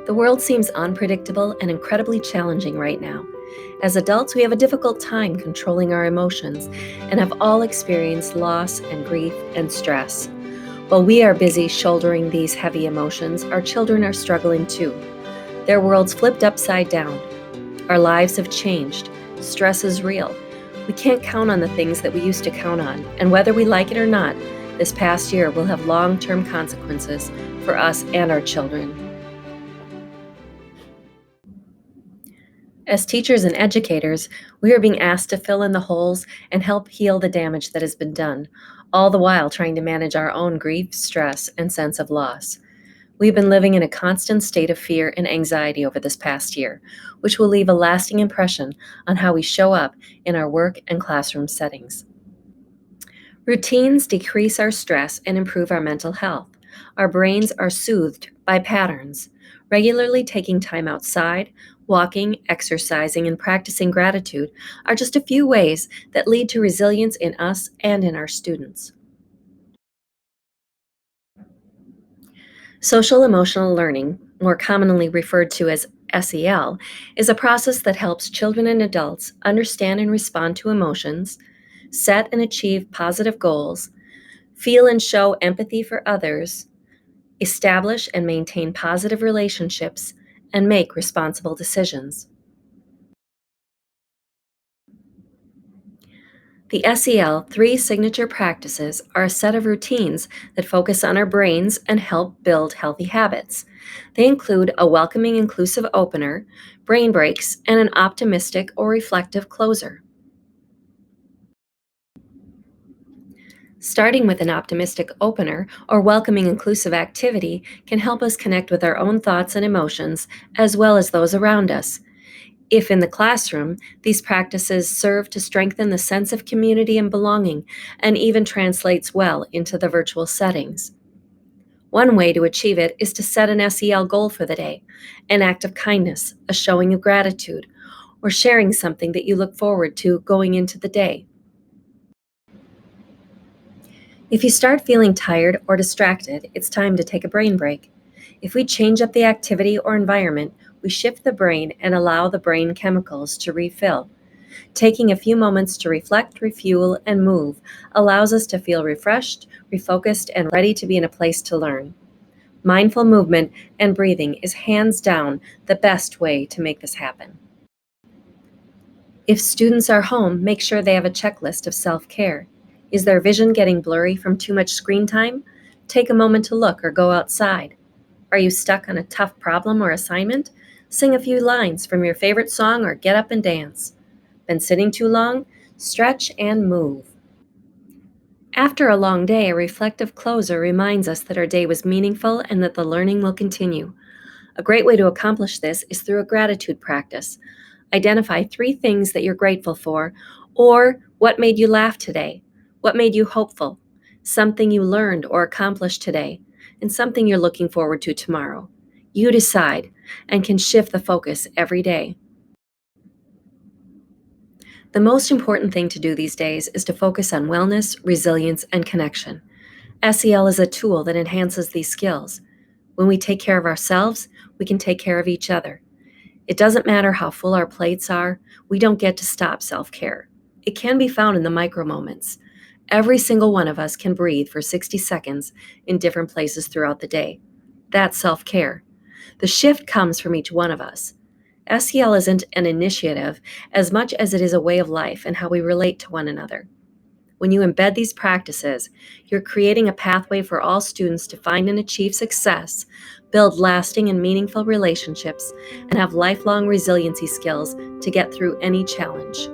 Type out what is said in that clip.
The world seems unpredictable and incredibly challenging right now. As adults, we have a difficult time controlling our emotions and have all experienced loss and grief and stress. While we are busy shouldering these heavy emotions, our children are struggling too. Their world's flipped upside down. Our lives have changed. Stress is real. We can't count on the things that we used to count on, and whether we like it or not, this past year will have long-term consequences for us and our children. As teachers and educators, we are being asked to fill in the holes and help heal the damage that has been done, all the while trying to manage our own grief, stress, and sense of loss. We've been living in a constant state of fear and anxiety over this past year, which will leave a lasting impression on how we show up in our work and classroom settings. Routines decrease our stress and improve our mental health. Our brains are soothed by patterns. Regularly taking time outside, walking, exercising, and practicing gratitude are just a few ways that lead to resilience in us and in our students. Social emotional learning, more commonly referred to as SEL, is a process that helps children and adults understand and respond to emotions, set and achieve positive goals, feel and show empathy for others, establish and maintain positive relationships, and make responsible decisions. The SEL 3 signature practices are a set of routines that focus on our brains and help build healthy habits. They include a welcoming, inclusive opener, brain breaks, and an optimistic or reflective closer. Starting with an optimistic opener or welcoming, inclusive activity can help us connect with our own thoughts and emotions as well as those around us. If in the classroom, these practices serve to strengthen the sense of community and belonging and even translates well into the virtual settings. One way to achieve it is to set an SEL goal for the day, an act of kindness, a showing of gratitude, or sharing something that you look forward to going into the day. If you start feeling tired or distracted, it's time to take a brain break. If we change up the activity or environment, we shift the brain and allow the brain chemicals to refill. Taking a few moments to reflect, refuel, and move allows us to feel refreshed, refocused, and ready to be in a place to learn. Mindful movement and breathing is hands down the best way to make this happen. If students are home, make sure they have a checklist of self-care. Is their vision getting blurry from too much screen time? Take a moment to look or go outside. Are you stuck on a tough problem or assignment? Sing a few lines from your favorite song or get up and dance. Been sitting too long? Stretch and move. After a long day, a reflective closer reminds us that our day was meaningful and that the learning will continue. A great way to accomplish this is through a gratitude practice. Identify 3 things that you're grateful for, or what made you laugh today, what made you hopeful, something you learned or accomplished today, and something you're looking forward to tomorrow. You decide and can shift the focus every day. The most important thing to do these days is to focus on wellness, resilience, and connection. SEL is a tool that enhances these skills. When we take care of ourselves, we can take care of each other. It doesn't matter how full our plates are, we don't get to stop self-care. It can be found in the micro moments. Every single one of us can breathe for 60 seconds in different places throughout the day. That's self-care. The shift comes from each one of us. SEL isn't an initiative as much as it is a way of life and how we relate to one another. When you embed these practices, you're creating a pathway for all students to find and achieve success, build lasting and meaningful relationships, and have lifelong resiliency skills to get through any challenge.